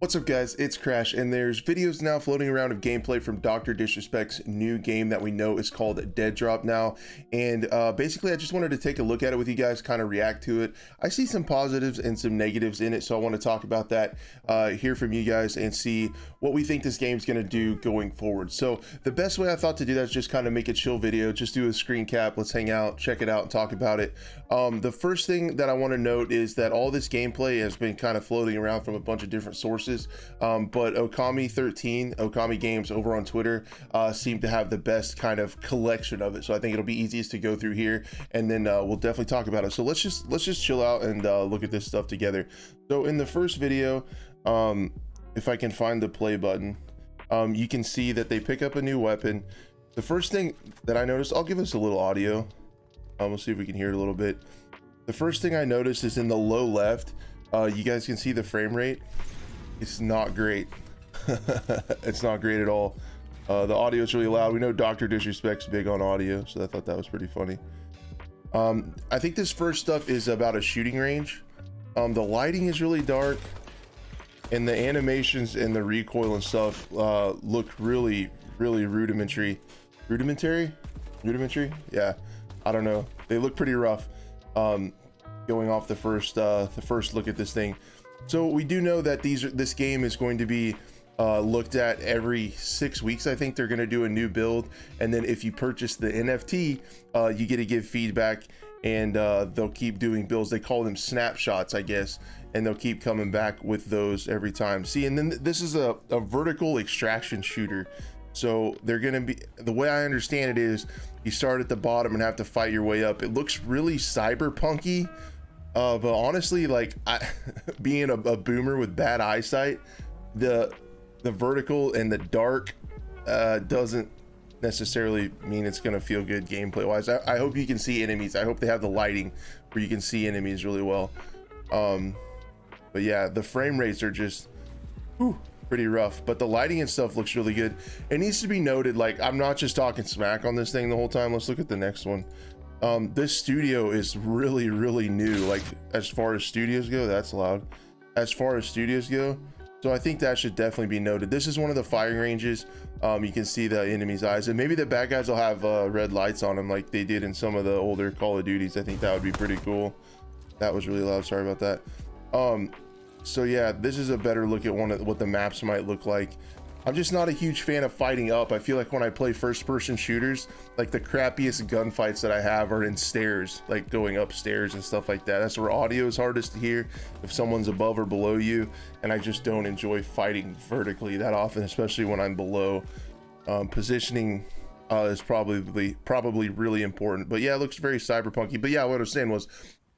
What's up guys, it's Crash, and there's videos now floating around of gameplay from Dr. Disrespect's new game that we know is called Deadrop now, and basically I just wanted to take a look at it with you guys, kind of react to it. I see some positives and some negatives in it, so I want to talk about that, hear from you guys, and see what we think this game's going to do going forward. So the best way I thought to do that is just kind of make a chill video, just do a screen cap, let's hang out, check it out, and talk about it. The first thing that I want to note is that all this gameplay has been kind of floating around from a bunch of different sources. But Okami Games over on Twitter seem to have the best kind of collection of it, so I think it'll be easiest to go through here, and then we'll definitely talk about it. So let's just chill out and look at this stuff together. So in the first video, if I can find the play button, you can see that they pick up a new weapon. The first thing that I noticed, I'll give us a little audio, we'll see if we can hear it a little bit. The first thing I noticed is in the low left, you guys can see the frame rate. It's not great. It's not great at all. The audio is really loud. We know Dr. Disrespect's big on audio, so I thought that was pretty funny. I think this first stuff is about a shooting range. The lighting is really dark, and the animations and the recoil and stuff look really rudimentary. Yeah, I don't know, they look pretty rough, going off the first look at this thing. So we do know that this game is going to be looked at every 6 weeks. I think they're going to do a new build, and then if you purchase the NFT, you get to give feedback, and they'll keep doing builds. They call them snapshots, I guess, and they'll keep coming back with those every time. See, and then this is a vertical extraction shooter. So they're going to be, the way I understand it is, you start at the bottom and have to fight your way up. It looks really cyberpunky. But honestly, like, being a boomer with bad eyesight, the vertical and the dark doesn't necessarily mean it's gonna feel good gameplay wise. I hope you can see enemies. I hope they have the lighting where you can see enemies really well. But yeah, the frame rates are just pretty rough, but the lighting and stuff looks really good. It needs to be noted, like, I'm not just talking smack on this thing the whole time. Let's look at the next one. This studio is really new, like, as far as studios go. That's loud. As far as studios go, so I think that should definitely be noted. This is one of the firing ranges. You can see the enemy's eyes, and maybe the bad guys will have red lights on them like they did in some of the older Call of Duties. I think that would be pretty cool. That was really loud, sorry about that. So yeah, this is a better look at what the maps might look like. I'm just not a huge fan of fighting up. I feel like when I play first-person shooters, like, the crappiest gunfights that I have are in stairs, like going upstairs and stuff like that. That's where audio is hardest to hear, if someone's above or below you, and I just don't enjoy fighting vertically that often, especially when I'm below. Positioning is probably really important. But yeah, it looks very cyberpunky. But yeah, what I was saying was,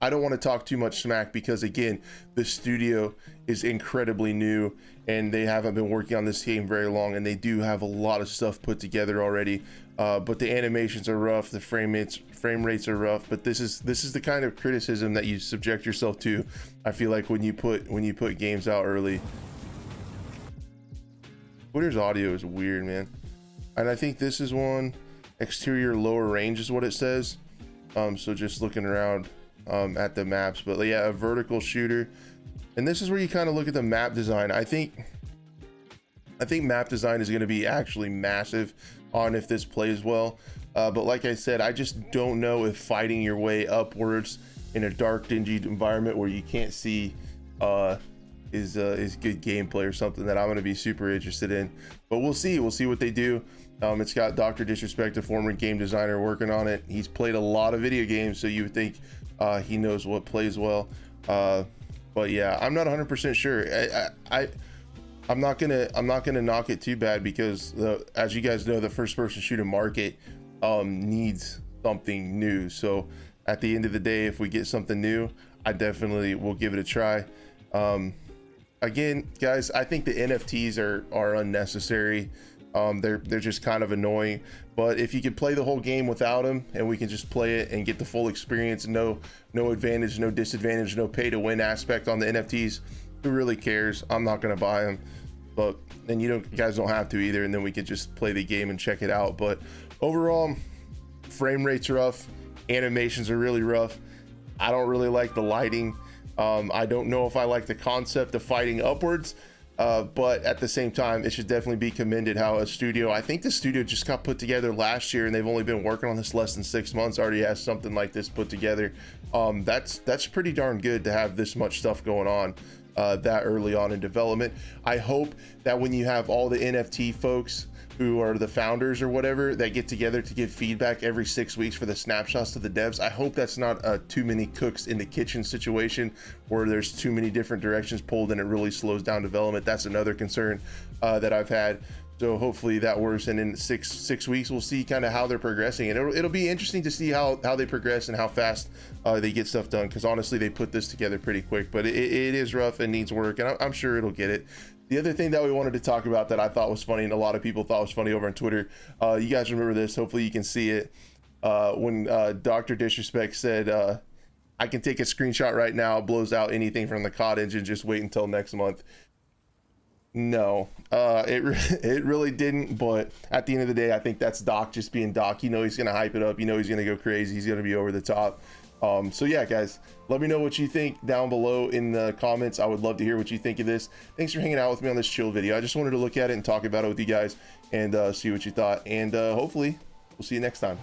I don't want to talk too much smack because, again, the studio is incredibly new and they haven't been working on this game very long, and they do have a lot of stuff put together already. But the animations are rough, the frame rates are rough. But this is the kind of criticism that you subject yourself to, I feel like, when you put games out early. Twitter's audio is weird, man. And I think this is one. Exterior lower range is what it says. So just looking around at the maps, but yeah, a vertical shooter. And this is where you kind of look at the map design. I think map design is going to be actually massive on if this plays well, but like I said, I just don't know if fighting your way upwards in a dark, dingy environment where you can't see is good gameplay or something that I'm going to be super interested in. But we'll see what they do. It's got Dr. Disrespect, a former game designer, working on it. He's played a lot of video games, so you would think he knows what plays well. But yeah, I'm not 100% sure. I'm not gonna knock it too bad, because as you guys know, the first-person shooter market needs something new. So at the end of the day, if we get something new, I definitely will give it a try. Again, guys, I think the NFTs are unnecessary. They're just kind of annoying, but if you could play the whole game without them, and we can just play it and get the full experience, no advantage, no disadvantage, no pay to win aspect on the NFTs, who really cares? I'm not gonna buy them, but then you guys don't have to either, and then we can just play the game and check it out. But overall, frame rate's rough, animations are really rough. I don't really like the lighting. I don't know if I like the concept of fighting upwards. but at the same time, it should definitely be commended how a studio, I think the studio just got put together last year and they've only been working on this less than 6 months, already has something like this put together. That's pretty darn good to have this much stuff going on that early on in development. I hope that when you have all the NFT folks who are the founders or whatever that get together to give feedback every 6 weeks for the snapshots to the devs, I hope that's not a too many cooks in the kitchen situation where there's too many different directions pulled and it really slows down development. That's another concern that I've had. So hopefully that works, and in six weeks we'll see kind of how they're progressing, and it'll be interesting to see how they progress and how fast they get stuff done, because honestly they put this together pretty quick, but it is rough and needs work, and I'm sure it'll get it. The other thing that we wanted to talk about that I thought was funny, and a lot of people thought was funny over on Twitter, you guys remember this, hopefully you can see it, when Dr. Disrespect said, I can take a screenshot right now, blows out anything from the COD engine, just wait until next month. No, it really didn't, but at the end of the day, I think that's Doc just being Doc. You know he's gonna hype it up, you know he's gonna go crazy, he's gonna be over the top. So yeah, guys, let me know what you think down below in the comments. I would love to hear what you think of this. Thanks for hanging out with me on this chill video. I just wanted to look at it and talk about it with you guys and see what you thought, and hopefully we'll see you next time.